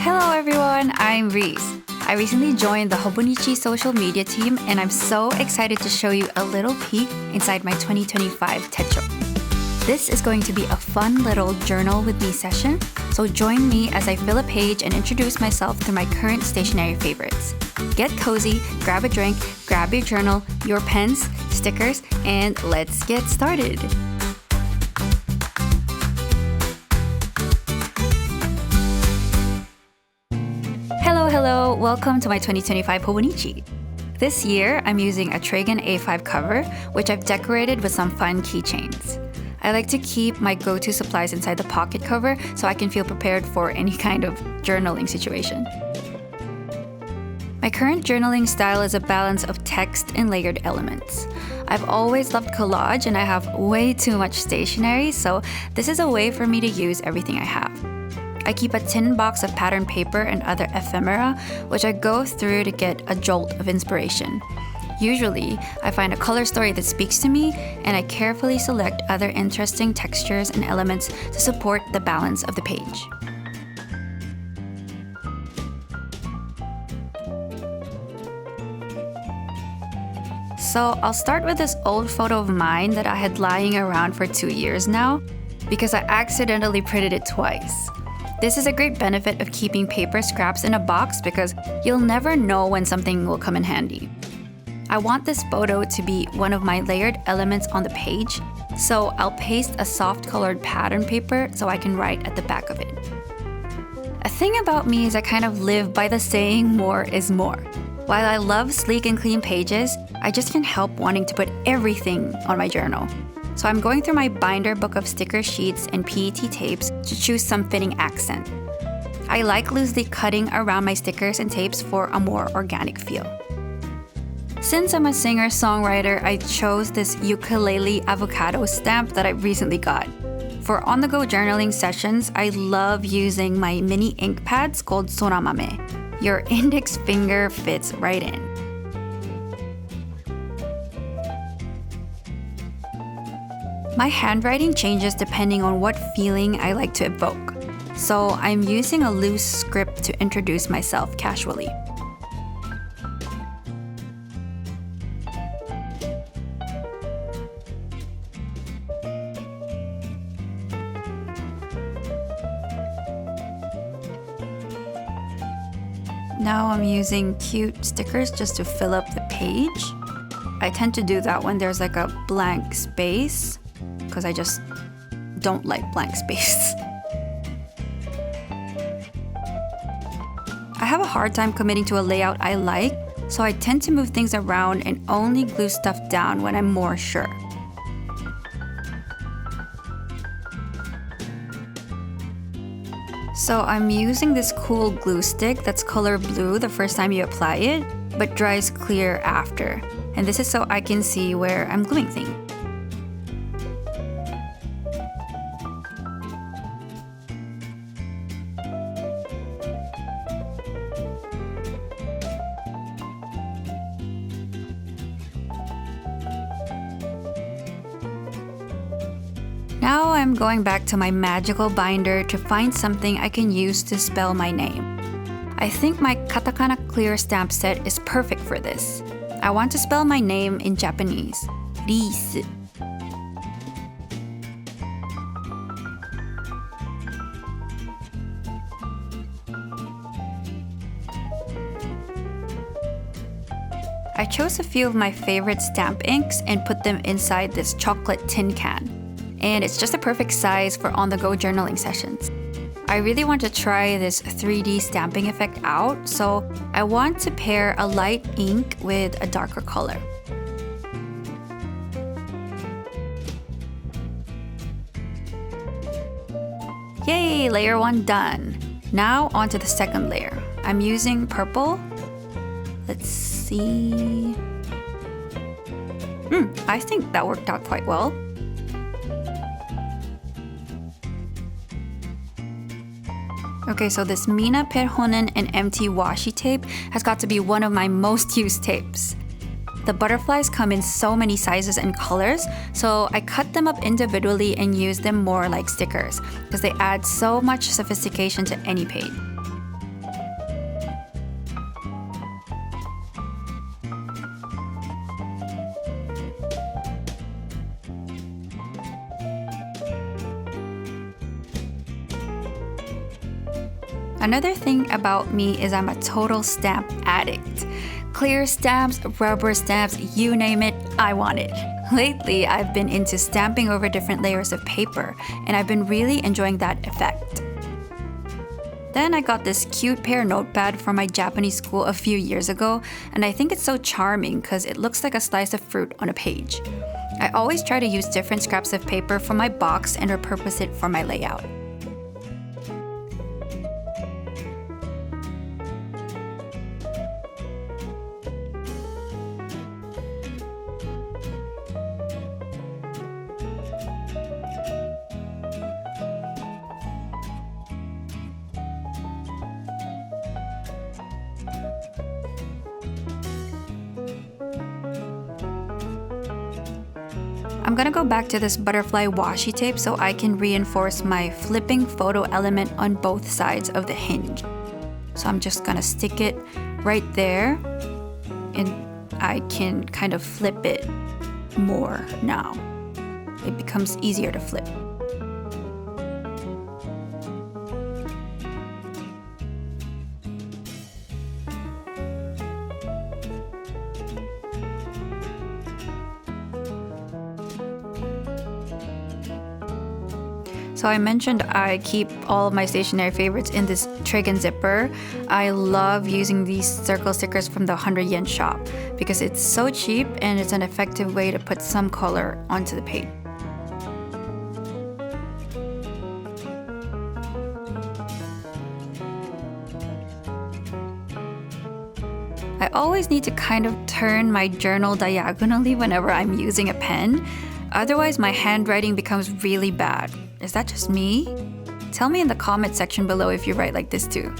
Hello everyone, I'm Reese. I recently joined the Hobonichi social media team and I'm so excited to show you a little peek inside my 2025 Techo. This is going to be a fun little journal with me session, so join me as I fill a page and introduce myself through my current stationery favorites. Get cozy, grab a drink, grab your journal, your pens, stickers, and let's get started. Hello, welcome to my 2025 Hobonichi. This year, I'm using a Tragen A5 cover, which I've decorated with some fun keychains. I like to keep my go-to supplies inside the pocket cover so I can feel prepared for any kind of journaling situation. My current journaling style is a balance of text and layered elements. I've always loved collage and I have way too much stationery, so this is a way for me to use everything I have. I keep a tin box of pattern paper and other ephemera, which I go through to get a jolt of inspiration. Usually, I find a color story that speaks to me, and I carefully select other interesting textures and elements to support the balance of the page. So I'll start with this old photo of mine that I had lying around for 2 years now, because I accidentally printed it twice. This is a great benefit of keeping paper scraps in a box because you'll never know when something will come in handy. I want this photo to be one of my layered elements on the page, so I'll paste a soft colored pattern paper so I can write at the back of it. A thing about me is I kind of live by the saying more is more. While I love sleek and clean pages, I just can't help wanting to put everything on my journal. So I'm going through my binder book of sticker sheets and PET tapes to choose some fitting accent. I like loosely cutting around my stickers and tapes for a more organic feel. Since I'm a singer-songwriter, I chose this ukulele avocado stamp that I recently got. For on-the-go journaling sessions, I love using my mini ink pads called soramame. Your index finger fits right in. My handwriting changes depending on what feeling I like to evoke, so I'm using a loose script to introduce myself casually. Now I'm using cute stickers just to fill up the page. I tend to do that when there's like a blank space, because I just don't like blank space. I have a hard time committing to a layout I like, so I tend to move things around and only glue stuff down when I'm more sure. So I'm using this cool glue stick that's color blue the first time you apply it, but dries clear after. And this is so I can see where I'm gluing things. Now I'm going back to my magical binder to find something I can use to spell my name. I think my katakana clear stamp set is perfect for this. I want to spell my name in Japanese, Reese. I chose a few of my favorite stamp inks and put them inside this chocolate tin can. And it's just a perfect size for on-the-go journaling sessions. I really want to try this 3D stamping effect out, so I want to pair a light ink with a darker color. Yay, layer 1 done. Now onto the second layer. I'm using purple. Let's see. I think that worked out quite well. Okay, so this Mina Perhonen and MT washi tape has got to be one of my most used tapes. The butterflies come in so many sizes and colors, so I cut them up individually and use them more like stickers because they add so much sophistication to any page. Another thing about me is I'm a total stamp addict. Clear stamps, rubber stamps, you name it, I want it. Lately, I've been into stamping over different layers of paper, and I've been really enjoying that effect. Then I got this cute pear notepad from my Japanese school a few years ago, and I think it's so charming because it looks like a slice of fruit on a page. I always try to use different scraps of paper from my box and repurpose it for my layout. I'm gonna go back to this butterfly washi tape so I can reinforce my flipping photo element on both sides of the hinge. So I'm just gonna stick it right there, and I can kind of flip it more now. It becomes easier to flip. So I mentioned I keep all of my stationery favorites in this Tragen zipper. I love using these circle stickers from the 100 yen shop because it's so cheap and it's an effective way to put some color onto the page. I always need to kind of turn my journal diagonally whenever I'm using a pen. Otherwise, my handwriting becomes really bad. Is that just me? Tell me in the comment section below if you write like this too.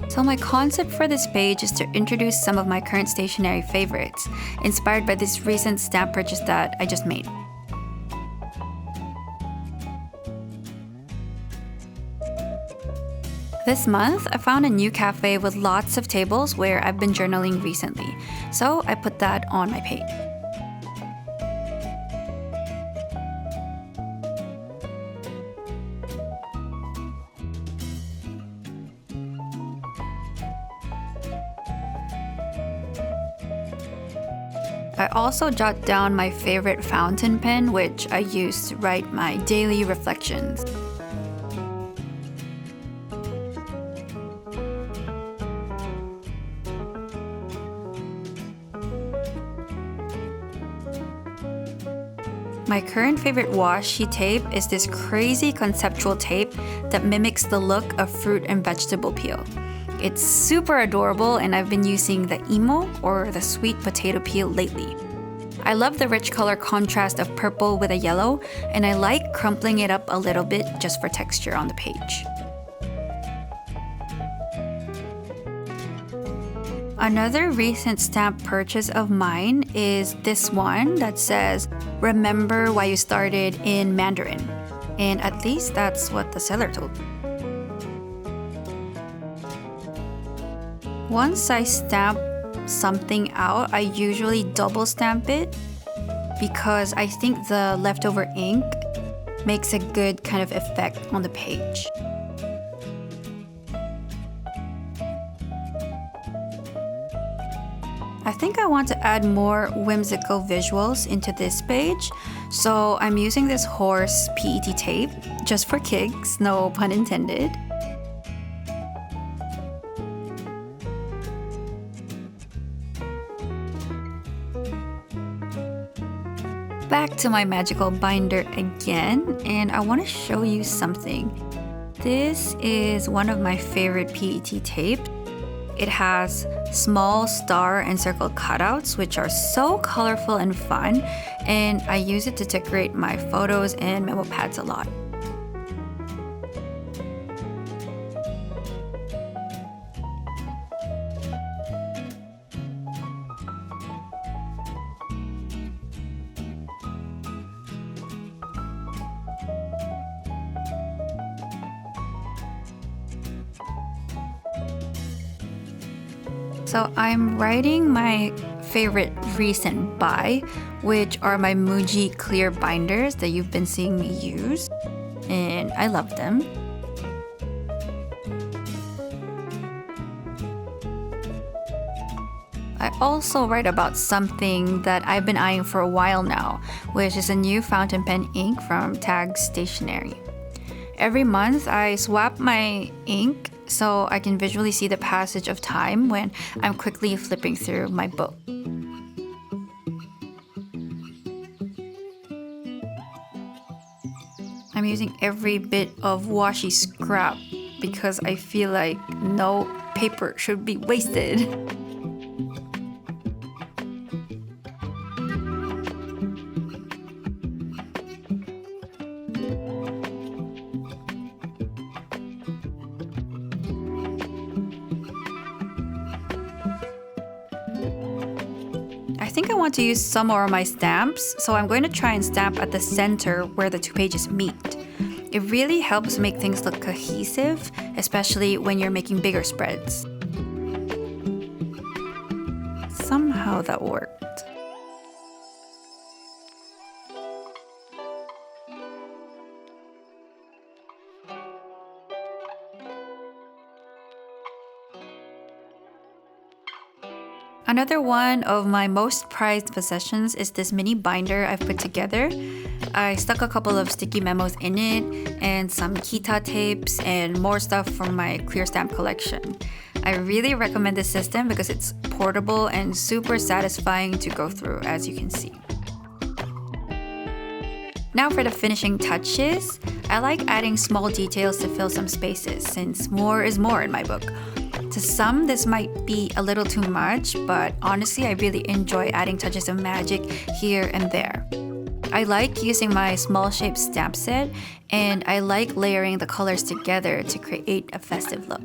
So my concept for this page is to introduce some of my current stationery favorites, inspired by this recent stamp purchase that I just made. This month, I found a new cafe with lots of tables where I've been journaling recently, so I put that on my page. I also jot down my favorite fountain pen, which I use to write my daily reflections. My current favorite washi tape is this crazy conceptual tape that mimics the look of fruit and vegetable peel. It's super adorable, and I've been using the imo or the sweet potato peel lately. I love the rich color contrast of purple with a yellow, and I like crumpling it up a little bit just for texture on the page. Another recent stamp purchase of mine is this one that says, "Remember why you started in Mandarin." And at least that's what the seller told me. Once I stamp something out, I usually double stamp it because I think the leftover ink makes a good kind of effect on the page. I think I want to add more whimsical visuals into this page, so I'm using this horse PET tape, just for kicks, no pun intended. Back to my magical binder again, and I want to show you something. This is one of my favorite PET tape. It has small star and circle cutouts, which are so colorful and fun, and I use it to decorate my photos and memo pads a lot. So I'm writing my favorite Reese and buy, which are my Muji clear binders that you've been seeing me use, and I love them. I also write about something that I've been eyeing for a while now, which is a new fountain pen ink from Stationery. Every month, I swap my ink so I can visually see the passage of time when I'm quickly flipping through my book. I'm using every bit of washi scrap because I feel like no paper should be wasted. I think I want to use some more of my stamps, so I'm going to try and stamp at the center where the two pages meet. It really helps make things look cohesive, especially when you're making bigger spreads. Somehow that worked. Another one of my most prized possessions is this mini binder I've put together. I stuck a couple of sticky memos in it and some Kita tapes and more stuff from my clear stamp collection. I really recommend this system because it's portable and super satisfying to go through, as you can see. Now for the finishing touches. I like adding small details to fill some spaces since more is more in my book. To some, this might be a little too much, but honestly, I really enjoy adding touches of magic here and there. I like using my small shaped stamp set, and I like layering the colors together to create a festive look.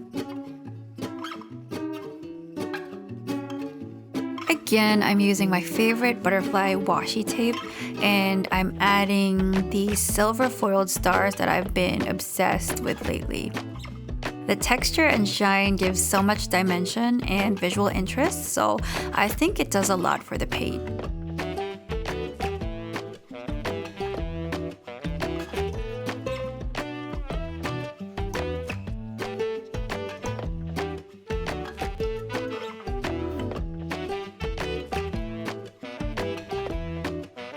Again, I'm using my favorite butterfly washi tape, and I'm adding these silver foiled stars that I've been obsessed with lately. The texture and shine gives so much dimension and visual interest, so I think it does a lot for the page.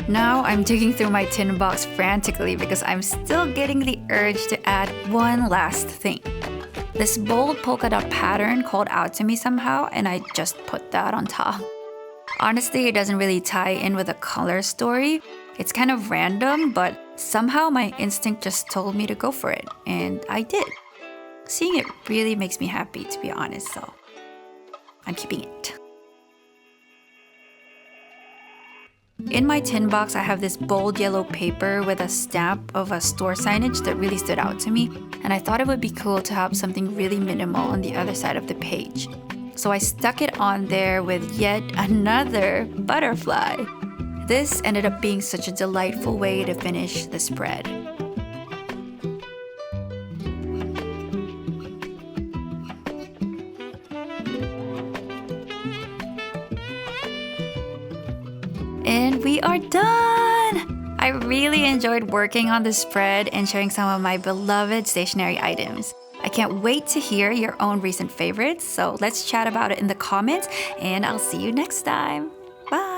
Now I'm digging through my tin box frantically because I'm still getting the urge to add one last thing. This bold polka dot pattern called out to me somehow, and I just put that on top. Honestly, it doesn't really tie in with the color story. It's kind of random, but somehow my instinct just told me to go for it, and I did. Seeing it really makes me happy, to be honest, so I'm keeping it. In my tin box, I have this bold yellow paper with a stamp of a store signage that really stood out to me, and I thought it would be cool to have something really minimal on the other side of the page. So I stuck it on there with yet another butterfly. This ended up being such a delightful way to finish the spread. And we are done! I really enjoyed working on this spread and sharing some of my beloved stationery items. I can't wait to hear your own recent favorites, so let's chat about it in the comments, and I'll see you next time. Bye!